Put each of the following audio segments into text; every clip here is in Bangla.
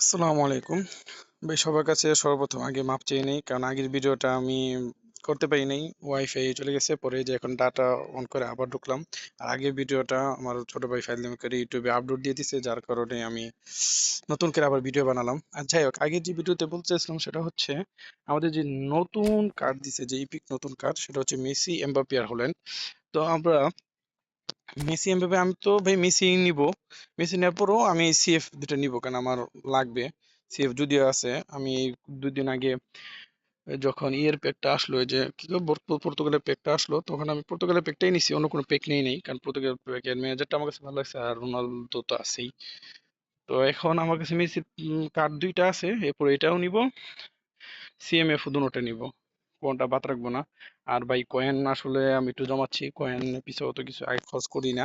আসসালামু আলাইকুম। ভাই সবার কাছে সর্বপ্রথম আগে মাপ চেয়ে নেই। কারণ আগের ভিডিওটা আমি করতে পারি নাই। ওয়াইফাই চলে গেছে। পরে যে এখন ডাটা অন করে আবার ঢুকলাম। আর আগের ভিডিওটা আমার ছোট ভাই ফাইজলামি করে ইউটিউবে আপলোড দিয়ে দিছে। যার কারণে আমি নতুন করে আবার ভিডিও বানালাম। আর যাই হোক আগের যে ভিডিওতে বলতে চাইছিলাম সেটা হচ্ছে আমাদের যে নতুন কার্ড দিছে যে ইপিক নতুন কার্ড সেটা হচ্ছে মেসি, এমবাপ্পে আর হল্যান্ড। তো আমরা মেসি এমবাপ্পে আমি তো ভাই মেসি নিব। মেসি নেওয়ার পরও আমি সিএফ দুটো নিব কারণ আমার লাগবে। সিএফ যদিও আছে আমি 2 দিন আগে যখন ইয়ের প্যাকটা আসলো এই যে কি বলে, পর্তুগালের প্যাকটা আসলো তখন আমি পর্তুগালের প্যাকটাই নিছি, অন্য কোনো প্যাক নেই কারণ পর্তুগাল প্যাকের ম্যানেজারটা আমার কাছে ভালো লাগছে আর রোনালদো তো আছেই। তো এখন আমার কাছে মেসির কার্ড দুইটা আছে, এরপর এটাও নিব, সিএমএফ দুটোটা নিব, কোনটা বাদ রাখবো না। আর ভাই কয়েন আসলে আমি একটু জমাচ্ছি, কয়েন পিছনে অত কিছু আগে খরচ করি না।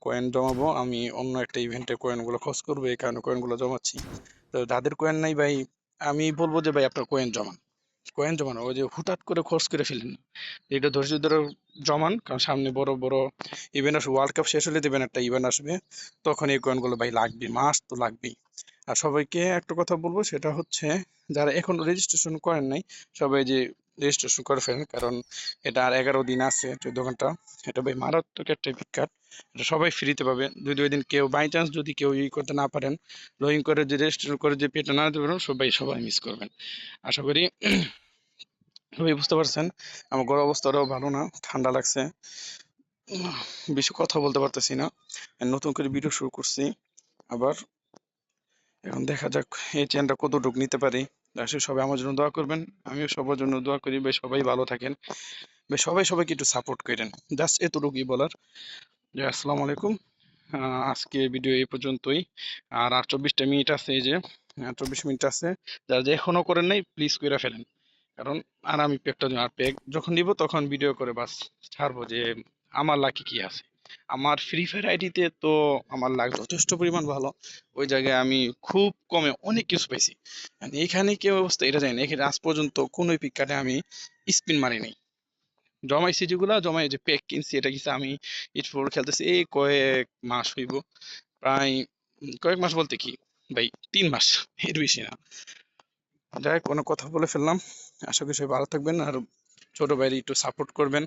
কয়েন জমাবো আমি অন্য একটা ইভেন্টে, কয়েনগুলো খরচ করবো এই কারণে কয়েনগুলো জমাচ্ছি। তো যাদের কয়েন নাই ভাই আমি বলবো যে ভাই আপনার কয়েন জমান। কয়েন জমানো ওই যে হুটহাট করে খরচ করে ফেলেন না। এটা ধৈর্য ধরে জমান, কারণ সামনে বড় বড় ইভেন্ট আসবে, ওয়ার্ল্ড কাপ শেষ হলে দেবেন একটা ইভেন্ট আসবে, তখন এই কয়েনগুলো ভাই লাগবে, মাস তো লাগবেই। আর সবাইকে একটা কথা বলবো সেটা হচ্ছে যারা এখন রেজিস্ট্রেশন করেন নাই সবাই যে রেজিস্ট্রেশন করে ফেলেন, কারণ এটা আর 11 দিন আছে, 14 ঘন্টা। এটা ভাই মারাত্মক একটা ফ্লিপকার্ট, এটা সবাই ফ্রিতে পাবে। যদি ওই দিন কেউ বাই চান্স যদি কেউ ই করতে না পারেন, লগ ইন করে যে রেজিস্ট্রেশন করে যে পেটা না দিতে পারেন, সবাই সবাই মিস করবেন। আশা করি সবাই বুঝতে পারছেন। আমার গলার অবস্থাটাও ভালো না, ঠান্ডা লাগছে, বেশি কথা বলতে পারতেছি না। আর নতুন করে ভিডিও শুরু করছি আবার, এখন দেখা যাক এই চ্যানেলটা কতটুকু নিতে পারি। আসলে সবাই আমার জন্য দোয়া করবেন, আমিও সবার জন্য দোয়া করি ভাই, সবাই ভালো থাকেন ভাই, সবাই সবাইকে একটু সাপোর্ট করেন। জাস্ট এতটুকুই বলার। যে আসসালামু আলাইকুম। আজকে ভিডিও এই পর্যন্তই। আর 24টা মিনিট আছে, এই যে 24 মিনিট আছে, যারা যে এখনো করেন নাই প্লিজ করে ফেলেন। কারণ আর আমি প্যাকটা আর প্যাক যখন নিব তখন ভিডিও করে বাস ছাড়বো যে আমার লাকি কি আছে। আমার ফ্রি ফায়ার আইডিতে তো আমার লাক যথেষ্ট পরিমাণ ভালো, ওই জায়গায় আমি খুব কমে অনেক কিছু পাইছি। আর এইখানে কি অবস্থা এটা জানি না, এখানে আজ পর্যন্ত কোনো পিক কার্ডে আমি স্পিন মারি নাই। জমাইছি যেগুলা জমাই, যে প্যাক কিনছি এটা কিছু আমি ইট ফোর খেলতেছি এই কয়েক মাস হইব, প্রায় কয়েক মাস বলতে কি ভাই 3 মাস, এর বেশি না। যাই হোক, কোনো কথা বলে ফেললাম। আশা করি সবাই ভালো থাকবেন আর ছোট ভাইয়ের একটু সাপোর্ট করবেন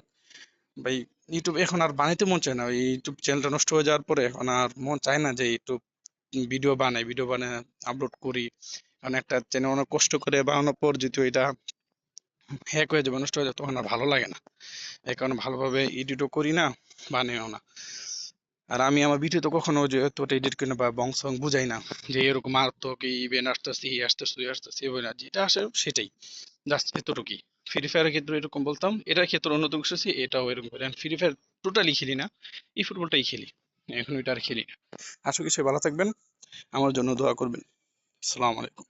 ভাই। ইউটিউব এখন আর বানাইতে মন চায় না, ওই ইউটিউব চ্যানেলটা নষ্ট হয়ে যাওয়ার পরে এখন আর মন চায় না যে ইউটিউব ভিডিও বানায় আপলোড করি। কারণ একটা চ্যানেল অনেক কষ্ট করে বানানোর পর যদি এটা হ্যাক হয়ে যাবে, নষ্ট হয়ে যাবে, তখন আর ভালো লাগে না। এই কারণে ভালোভাবে এডিটও করি না, বানিয়েও না। আর আমি আমার ভিডিও তো কখনো যে তোটা এডিট করি না বা বং সং বুঝাই না যে এরকম মারাত্মক ইভেন্ট আসতেছে, এই আসতেছে, ওই আসতেছে, এই না, যেটা আসে সেটাই, জাস্ট এতটুকুই। ফ্রি ফায়ারের ক্ষেত্রে এরকম বলতাম, এটার ক্ষেত্রে অন্য কিছু আছে, এটাও এরকম করে। ফ্রি ফায়ার টোটালি খেলি না, এই ফুটবলটাই খেলি, এখন ওইটা আর খেলি না। আশা করি সবাই ভালো থাকবেন, আমার জন্য দোয়া করবেন। আসসালামু আলাইকুম।